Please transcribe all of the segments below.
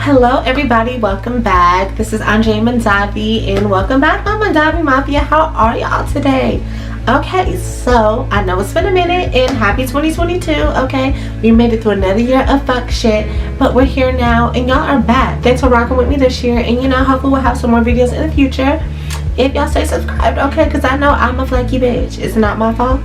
Hello everybody, welcome back. This is AndreaMandovi and welcome back, my Mandovi Mafia. How are y'all today? Okay, so I know it's been a minute and happy 2022, okay? We made it through another year of fuck shit, but we're here now and y'all are back. Thanks for rocking with me this year, and hopefully we'll have some more videos in the future if y'all stay subscribed, okay? Because I know I'm a flaky bitch. It's not my fault.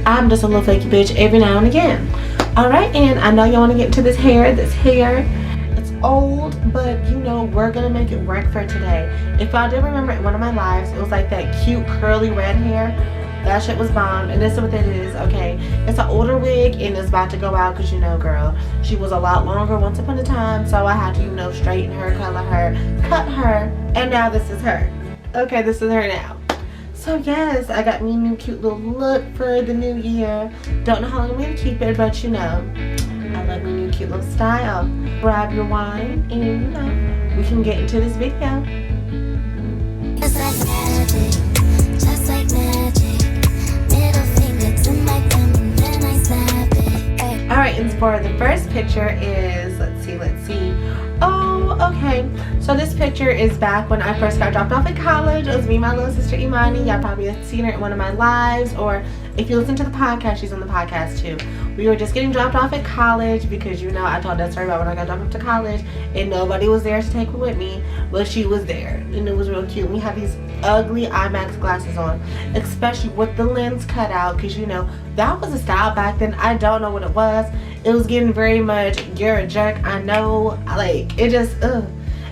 I'm just a little flaky bitch every now and again. Alright, and I know y'all want to get into this hair. It's old, but we're gonna make it work for today. If y'all did remember in one of my lives, it was like that cute curly red hair. That shit was bomb, and this is what it is, okay? It's an older wig and it's about to go out because girl, she was a lot longer once upon a time, so I had to straighten her, color her, cut her, and now this is her. Okay, this is her now. So yes, I got me a new cute little look for the new year. Don't know how long I'm gonna keep it, but I love my new cute little style. Grab your wine and we can get into this video. Just like magic, just like magic. Middle finger to my thumb and then I snap it. Alright, and for the first picture is, let's see. Oh, okay. So this picture is back when I first got dropped off at college. It was me and my little sister Imani. Y'all probably have seen her in one of my lives, or if you listen to the podcast, she's on the podcast too. We were just getting dropped off at college because I told that story about when I got dropped off to college and nobody was there to take her with me, but she was there and it was real cute. We had these ugly IMAX glasses on, especially with the lens cut out, because that was a style back then. I don't know what it was. It was getting very much, you're a jerk, I know, it just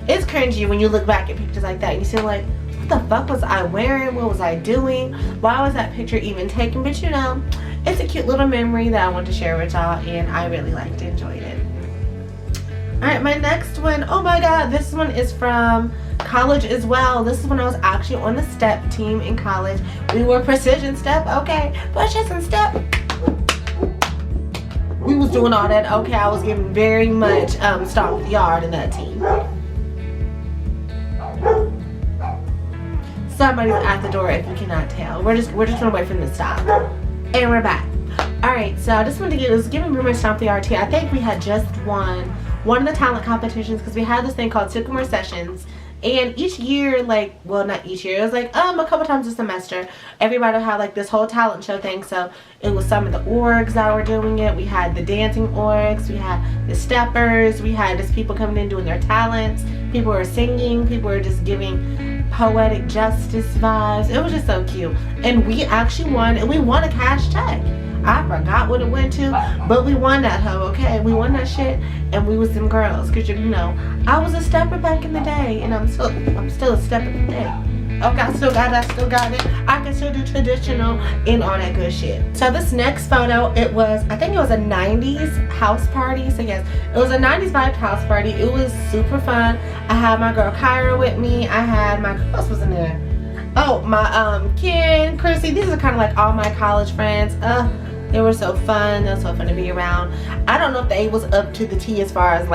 it's cringy when you look back at pictures like that and you see what the fuck was I wearing? What was I doing? Why was that picture even taken? But it's a cute little memory that I want to share with y'all, and I really liked it, enjoyed it. Alright, my next one, oh my god, this one is from college as well. This is when I was actually on the step team in college. We were precision step, okay, pushes and step. We was doing all that, okay. I was giving very much stomp the yard in that team. Somebody's at the door if you cannot tell. We're just gonna wait for them to stop. And we're back. Alright, so I just wanted to was giving very much stomp the yard too. I think we had just won one of the talent competitions because we had this thing called Sycamore Sessions. And each year, not each year, it was a couple times a semester, everybody would have this whole talent show thing. So it was some of the orgs that were doing it. We had the dancing orgs, we had the steppers, we had just people coming in doing their talents, people were singing, people were just giving poetic justice vibes. It was just so cute, and we actually won, and we won a cash check. I forgot what it went to, but we won that hoe, okay? We won that shit, and we was them girls, because I was a stepper back in the day, and I'm still a stepper today. Okay, I still got it. I can still do traditional and all that good shit. So this next photo, I think it was a 90s house party. So yes, it was a 90s vibe house party. It was super fun. I had my girl Kyra with me. I had who else was in there? Oh, my Ken, Chrissy. These are kind of all my college friends. They were so fun. They were so fun to be around. I don't know if they was up to the T as far as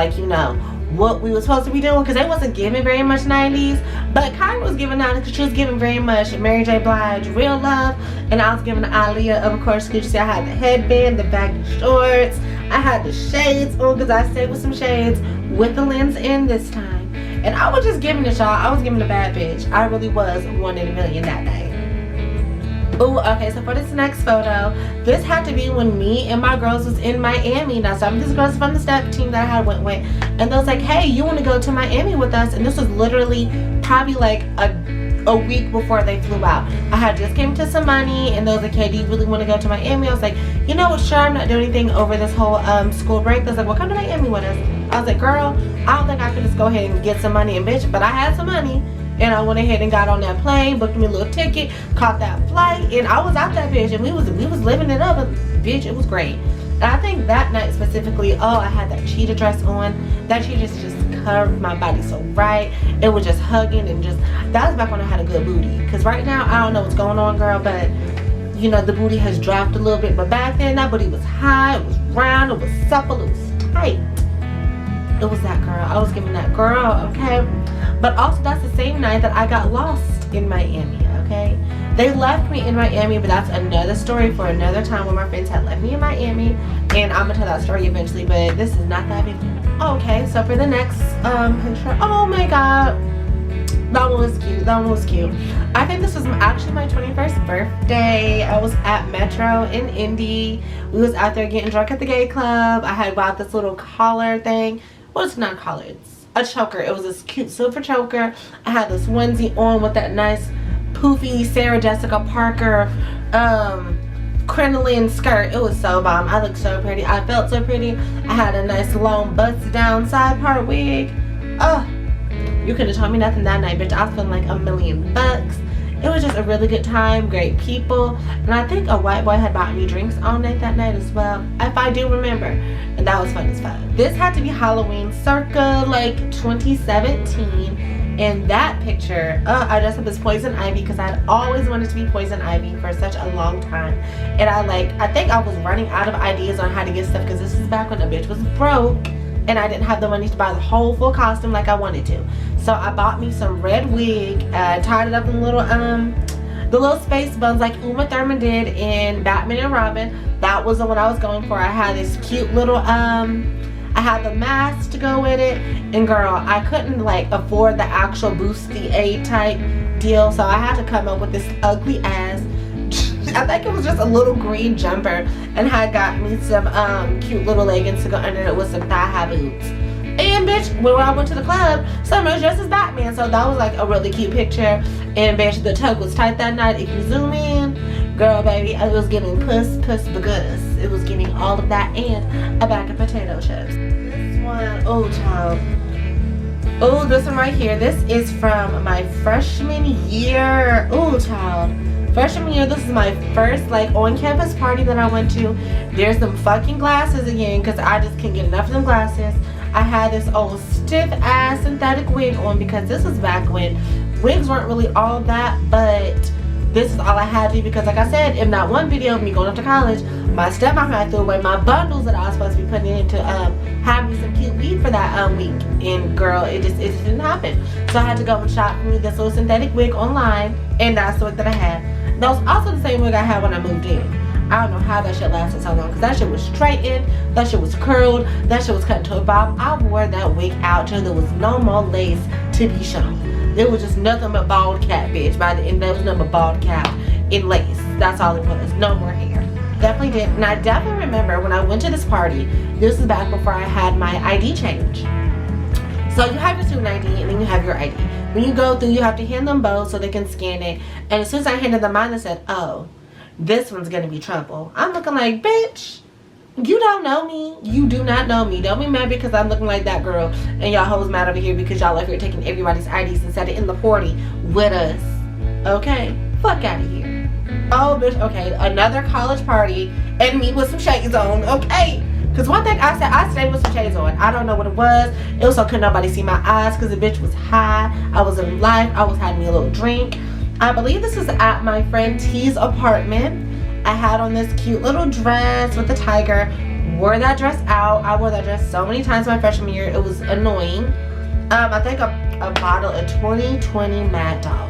what we were supposed to be doing, because they wasn't giving very much 90s, but Kyra was giving 90s because she was giving very much Mary J. Blige, Real Love, and I was giving Aaliyah, of course, because you see I had the headband, the baggy shorts, I had the shades on because I stayed with some shades with the lens in this time, and I was just giving it, y'all. I was giving a bad bitch. I really was one in a million that day. Oh, okay, so for this next photo, this had to be when me and my girls was in Miami. Now, some of these girls from the step team that I had went with, and they was like, hey, you want to go to Miami with us? And this was literally probably a week before they flew out. I had just came to some money, and they was like, hey, do you really want to go to Miami? I was like, you know what, sure, I'm not doing anything over this whole school break. They was like, well, come to Miami with us. I was like, girl, I don't think I could just go ahead and get some money and bitch, but I had some money. And I went ahead and got on that plane, booked me a little ticket, caught that flight, and I was out that bitch, and we was living it up, bitch. It was great. And I think that night specifically, I had that cheetah dress on. That cheetah just covered my body so right. It was just hugging, and that was back when I had a good booty. Because right now, I don't know what's going on, girl, but the booty has dropped a little bit. But back then, that booty was high, it was round, it was supple, it was tight. It was that girl. I was giving that girl, okay? But also, that's the same night that I got lost in Miami, okay? They left me in Miami, but that's another story for another time when my friends had left me in Miami. And I'm going to tell that story eventually, but this is not that big. Okay, so for the next picture, oh my god, that one was cute. That one was cute. I think this was actually my 21st birthday. I was at Metro in Indy. We was out there getting drunk at the gay club. I had bought this little collar thing. Well, it's not a collar, it's a choker. It was this cute silver choker. I had this onesie on with that nice poofy Sarah Jessica Parker crinoline skirt. It was so bomb. I looked so pretty. I felt so pretty. I had a nice long bust down side part wig. Oh, you couldn't have told me nothing that night, bitch. I was feeling like $1,000,000. It was just a really good time, great people, and I think a white boy had bought me drinks all night that night as well, if I do remember, and that was fun as fuck. This had to be Halloween circa like 2017, and that picture, I dressed up as Poison Ivy because I'd always wanted to be Poison Ivy for such a long time, and I think I was running out of ideas on how to get stuff because this is back when a bitch was broke and I didn't have the money to buy the whole full costume like I wanted to. So I bought me some red wig, tied it up in the little space buns like Uma Thurman did in Batman and Robin. That was the one I was going for. I had this cute little I had the mask to go with it, and girl, I couldn't like afford the actual bustier type deal, so I had to come up with this ugly ass I think it was just a little green jumper, and had got me some cute little leggings to go under it with some thigh-high boots. And bitch, when I went to the club, someone was dressed as Batman, so that was like a really cute picture. And bitch, the tug was tight that night. If you zoom in, girl baby, it was giving puss bagus. It was giving all of that and a bag of potato chips. This one, oh child. Oh, this one right here. This is from my freshman year. Oh child. Freshman year, this is my first like on-campus party that I went to. There's some fucking glasses again because I just can't get enough of them glasses. I had this old stiff-ass synthetic wig on because this was back when wigs weren't really all that, but this is all I had to because like I said, in that one video of me going up to college, my stepmom had threw away my bundles that I was supposed to be putting in to have me some cute weed for that week, and girl, it just didn't happen. So I had to go and shop for me this little synthetic wig online, and that's the wig that I had. That was also the same wig I had when I moved in. I don't know how that shit lasted so long because that shit was straightened, that shit was curled, that shit was cut into a bob. I wore that wig out till there was no more lace to be shown. There was just nothing but bald cap, bitch. By the end, there was nothing but bald cap in lace. That's all it was. No more hair. Definitely did. And I definitely remember when I went to this party, this was back before I had my ID change. So you have your student ID and then you have your ID. When you go through, you have to hand them both so they can scan it. And as soon as I handed them mine, they said, oh, this one's gonna be trouble. I'm looking like, bitch, you don't know me. You do not know me. Don't be mad because I'm looking like that girl and y'all hoes mad over here because y'all up here taking everybody's IDs and set it in the party with us. Okay? Fuck out of here. Oh, bitch, okay. Another college party and me with some shades on, okay? Because one thing I said, I stayed with some shades on. I don't know what it was. It was so couldn't nobody see my eyes because the bitch was high. I was in life. I was having me a little drink. I believe this was at my friend T's apartment. I had on this cute little dress with a tiger. Wore that dress out. I wore that dress so many times my freshman year. It was annoying. I think a bottle of 2020 Mad Dog.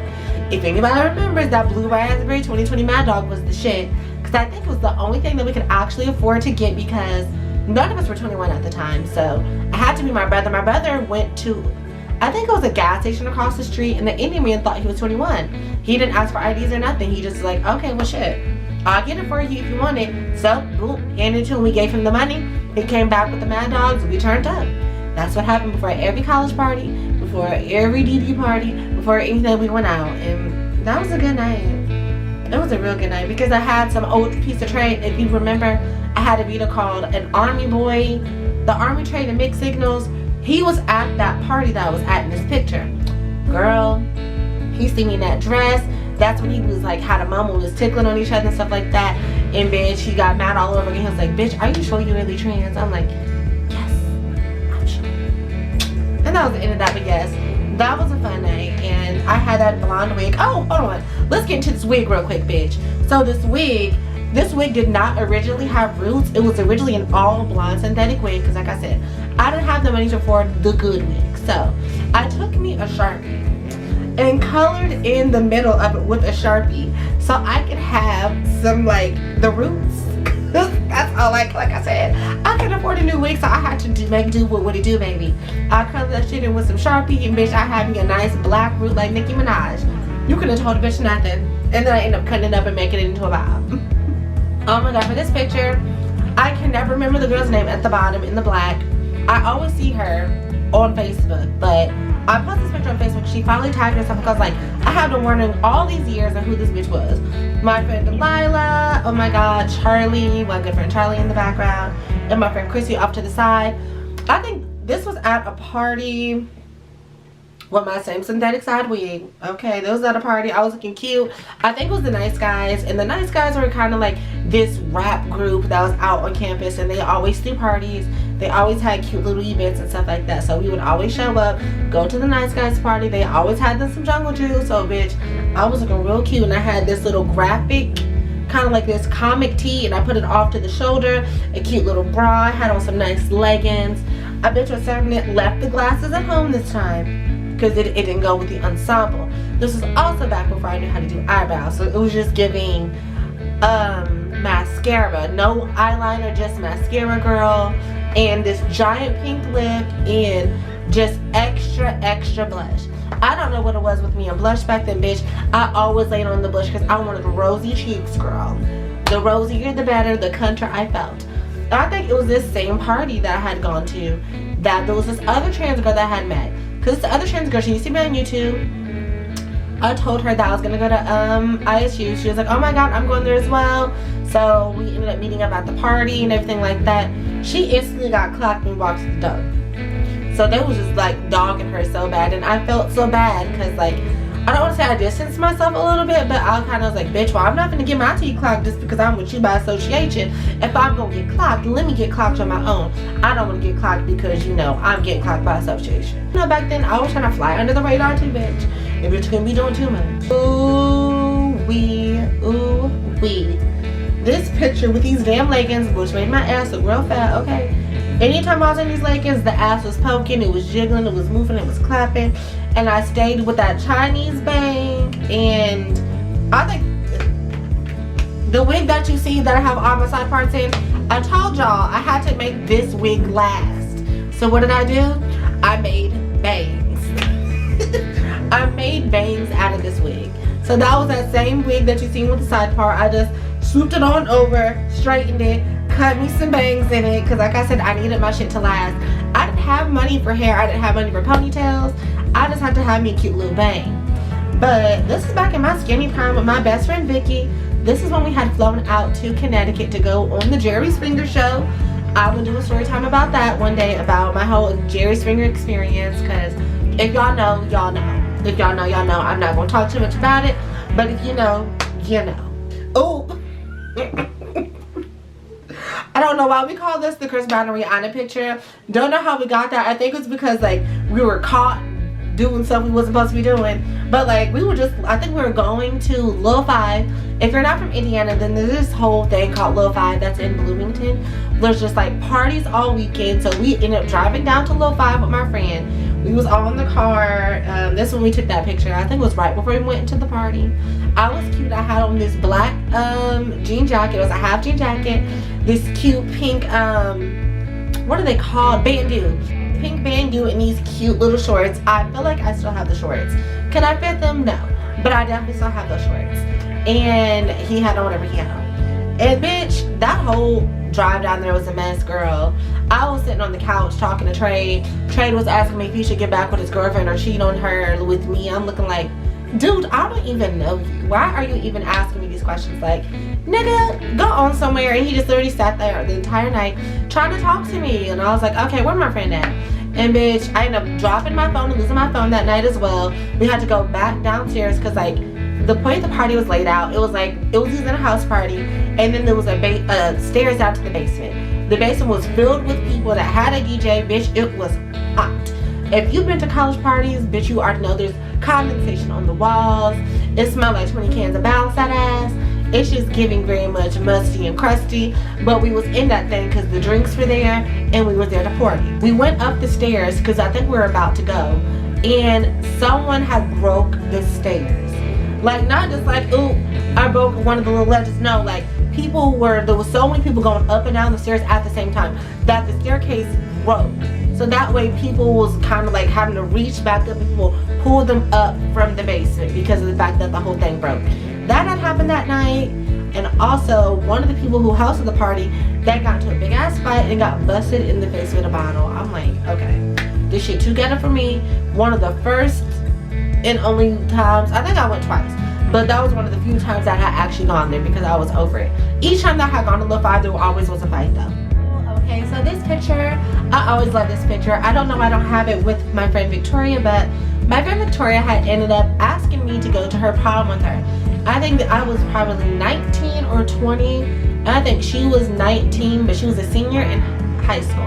If anybody remembers, that blue raspberry 2020 Mad Dog was the shit. Because I think it was the only thing that we could actually afford to get because none of us were 21 at the time. So I had to be my brother. My brother went to, I think it was a gas station across the street, and the Indian man thought he was 21. He didn't ask for IDs or nothing. He just like, okay, well shit, I'll get it for you if you want it. So boom, handed it to him. We gave him the money. He came back with the Mad Dogs. We turned up. That's what happened before every college party, before every DD party, before anything we went out, and that was a good night. It was a real good night because I had some old piece of trade. If you remember, I had a Vita called an Army Boy, the Army trade and mixed signals. He was at that party that I was at in this picture. Girl, he seen me in that dress. That's when he was like, how the mama was tickling on each other and stuff like that. And bitch, he got mad all over again. He was like, bitch, are you sure you really trans? I'm like, yes, I'm sure. And that was the end of that, but yes, that was a fun night. And I had that blonde wig. Oh, hold on. Let's get into this wig real quick, bitch. So this wig did not originally have roots. It was originally an all blonde synthetic wig because like I said, I didn't have the money to afford the good wig. So I took me a Sharpie and colored in the middle of it with a Sharpie so I could have some like the roots That's all like I said. I couldn't afford a new wig, so I had to make do with what it do, baby. I colored that shit in with some Sharpie, and bitch, I had me a nice black root like Nicki Minaj. You could have told a bitch nothing. And then I end up cutting it up and making it into a bob. Oh my god, for this picture, I can never remember the girl's name at the bottom in the black. I always see her on Facebook, but I posted this picture on Facebook. She finally tagged herself because like I have been wondering all these years of who this bitch was. My friend Delilah, oh my god, Charlie, my good friend Charlie in the background, and my friend Chrissy off to the side. I think this was at a party with my same synthetic side wig. Okay, that was at a party. I was looking cute. I think it was the Nice Guys, and the Nice Guys were kind of like this rap group that was out on campus, and they always threw parties. They always had cute little events and stuff like that, so we would always show up, go to the Nice Guys party. They always had them some jungle juice, so bitch, I was looking real cute, and I had this little graphic, kind of like this comic tee, and I put it off to the shoulder, a cute little bra. I had on some nice leggings. I bitch was certain it left the glasses at home this time, because it didn't go with the ensemble. This was also back before I knew how to do eyebrows, so it was just giving mascara. No eyeliner, just mascara, girl, and this giant pink lip and just extra blush. I don't know what it was with me and blush back then, bitch. I always laid on the blush because I wanted rosy cheeks, girl. The rosier the better, the cunter I felt. I think it was this same party that I had gone to, that there was this other trans girl that I had met. Because the other trans girl, she used to be on YouTube. I told her that I was going to go to ISU. She was like, oh my god, I'm going there as well. So we ended up meeting up at the party and everything like that. She instantly got clocked and walked to the door. So they was just like dogging her so bad. And I felt so bad because like, I don't want to say I distanced myself a little bit, but I kind of was like, bitch, well, I'm not going to get my teeth clocked just because I'm with you by association. If I'm going to get clocked, let me get clocked on my own. I don't want to get clocked because, you know, I'm getting clocked by association. You know, back then, I was trying to fly under the radar too, bitch. If bitch couldn't be doing too much. Ooh wee. This picture with these damn leggings, which made my ass look real fat, okay? Anytime I was in these leggings, the ass was poking, it was jiggling, it was moving, it was clapping. And I stayed with that Chinese bang, and I think the wig that you see that I have all my side parts in, I told y'all I had to make this wig last. So what did I do? I made bangs. I made bangs out of this wig. So that was that same wig that you seen with the side part. I just swooped it on over, straightened it, cut me some bangs in it, because like I said, I needed my shit to last. I didn't have money for hair, I didn't have money for ponytails. I just had to have me a cute little bang. But this is back in my skinny prime with my best friend Vicky. This is when we had flown out to Connecticut to go on the Jerry Springer show. I will do a story time about that one day, about my whole Jerry Springer experience, because if y'all know, y'all know. If y'all know, y'all know. I'm not going to talk too much about it, but if you know, you know. Oh. I don't know why we call this the Chris Brown and Rihanna picture. Don't know how we got that. I think it's because like we were caught doing stuff we wasn't supposed to be doing. But like we were just, I think we were going to Lil 5. If you're not from Indiana, then there's this whole thing called Lil 5 that's in Bloomington. There's just like parties all weekend. So we ended up driving down to Lil 5 with my friend. We was all in the car. This is when we took that picture. I think it was right before we went into the party. I was cute. I had on this black jean jacket. It was a half jean jacket. This cute pink, what are they called? Bandeau. Pink bandeau and these cute little shorts. I feel like I still have the shorts. Can I fit them? No. But I definitely still have those shorts. And he had on whatever he had on. And bitch, that whole drive down there was a mess, girl. I was sitting on the couch talking to Trade. Trade was asking me if he should get back with his girlfriend or cheat on her with me. I'm looking like, dude, I don't even know you. Why are you even asking me these questions? Like, nigga, go on somewhere. And he just literally sat there the entire night trying to talk to me. And I was like, okay, where's my friend at? And bitch, I ended up dropping my phone and losing my phone that night as well. We had to go back downstairs because like the point the party was laid out, it was using a house party, and then there was a stairs down to the basement. The basement was filled with people that had a DJ, bitch. It was hot. If you've been to college parties, bitch, you already know there's condensation on the walls. It smelled like 20 cans of Bounce that ass. It's just giving very much musty and crusty, but we was in that thing because the drinks were there and we were there to party. We went up the stairs because I think we were about to go, and someone had broke the stairs. Like, not just like, ooh, I broke one of the little ledges. No, like, there was so many people going up and down the stairs at the same time that the staircase broke. So that way people was kind of like having to reach back up and people pull them up from the basement because of the fact that the whole thing broke. That had happened that night. And also, one of the people who hosted the party, they got into a big ass fight and got busted in the face with a bottle. I'm like, okay, this shit too ghetto for me. One of the first and only times, I think I went twice, but that was one of the few times that I had actually gone there because I was over it. Each time that I had gone to Little 5, there always was a fight though. Okay, so this picture, I always love this picture. I don't know why I don't have it with my friend Victoria, but my friend Victoria had ended up asking me to go to her prom with her. I think that I was probably 19 or 20. And I think she was 19, but she was a senior in high school.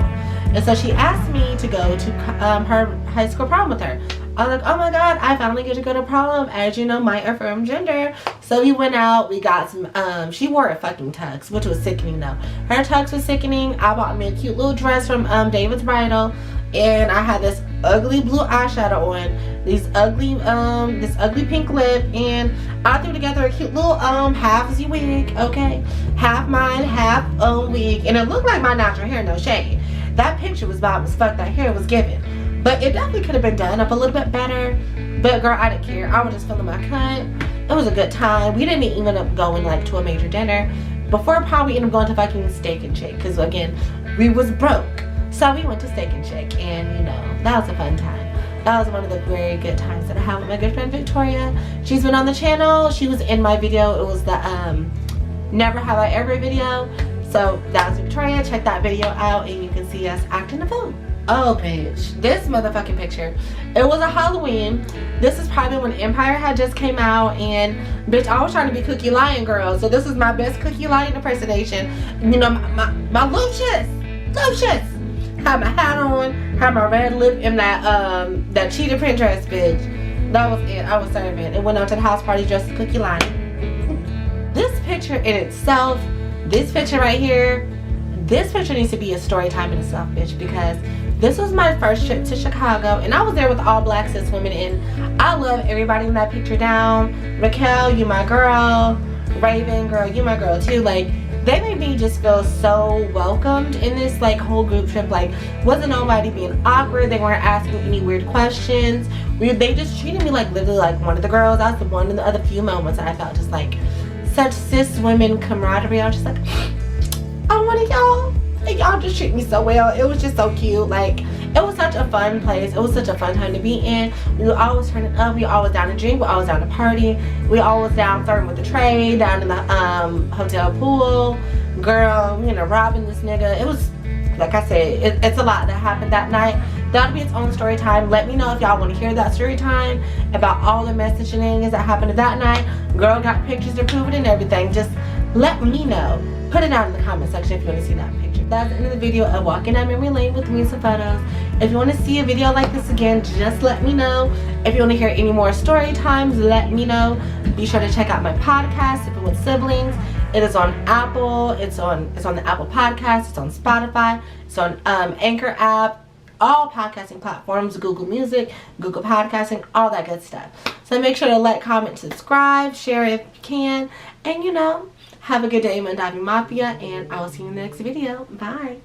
And so she asked me to go to her high school prom with her. I was like, oh my god, I finally get to go to prom, as you know, my affirmed gender. So we went out, we got some, she wore a fucking tux, which was sickening though. Her tux was sickening. I bought me a cute little dress from David's Bridal. And I had this ugly blue eyeshadow on, this ugly pink lip, and I threw together a cute little halfsy wig, okay? Half mine, half wig, and it looked like my natural hair, no shade. That picture was bomb as fuck, that hair was given. But it definitely could have been done up a little bit better. But girl, I didn't care. I was just feeling my cunt. It was a good time. We didn't even end up going like to a major dinner. Before prom, we ended up going to fucking Steak and Shake, because again, we was broke. So we went to Steak and Shake, and you know, that was a fun time. That was one of the very good times that I had with my good friend Victoria. She's been on the channel. She was in my video. It was the Never Have I Ever video. So that was Victoria. Check that video out and you can see us acting a fool. Oh bitch, this motherfucking picture. It was a Halloween. This is probably when Empire had just came out, and bitch, I was trying to be Cookie Lion girl. So this is my best Cookie Lion impersonation. You know, my Lucius. Had my hat on, had my red lip, and that cheetah print dress, bitch. That was it. I was serving and went out to the house party dressed as Cookie Lion. This picture in itself, this picture right here, this picture needs to be a story time in itself, bitch, because this was my first trip to Chicago, and I was there with all black cis women, and I love everybody in that picture down. Raquel, you my girl. Raven, girl, you my girl too. Like, they made me just feel so welcomed in this like whole group trip. Like, wasn't nobody being awkward. They weren't asking any weird questions. They just treated me like literally like one of the girls. I was the one in the other few moments I felt just like such cis women camaraderie. I was just like, I'm one of y'all. And y'all just treat me so well. It was just so cute. Like, it was such a fun place. It was such a fun time to be in. We were always turning up. We were always down to drink. We were always down to party. We always down flirting with the trade, down in the hotel pool. Girl, you know, robbing this nigga. It was, like I said, it's a lot that happened that night. That'll be its own story time. Let me know if y'all want to hear that story time about all the mess and shenanigans that happened that night. Girl got pictures to prove it and everything. Just let me know. Put it down in the comment section if you want to see that picture. That's the end of the video of walking down memory lane with me and some photos. If you want to see a video like this again, just let me know. If you want to hear any more story times, let me know. Be sure to check out my podcast, Sipping with Siblings. It is on Apple. It's on the Apple Podcast. It's on Spotify. It's on Anchor app. All podcasting platforms, Google Music, Google Podcasting, all that good stuff. So make sure to like, comment, subscribe, share if you can, and you know, have a good day, Mandovi Mafia, and I will see you in the next video. Bye.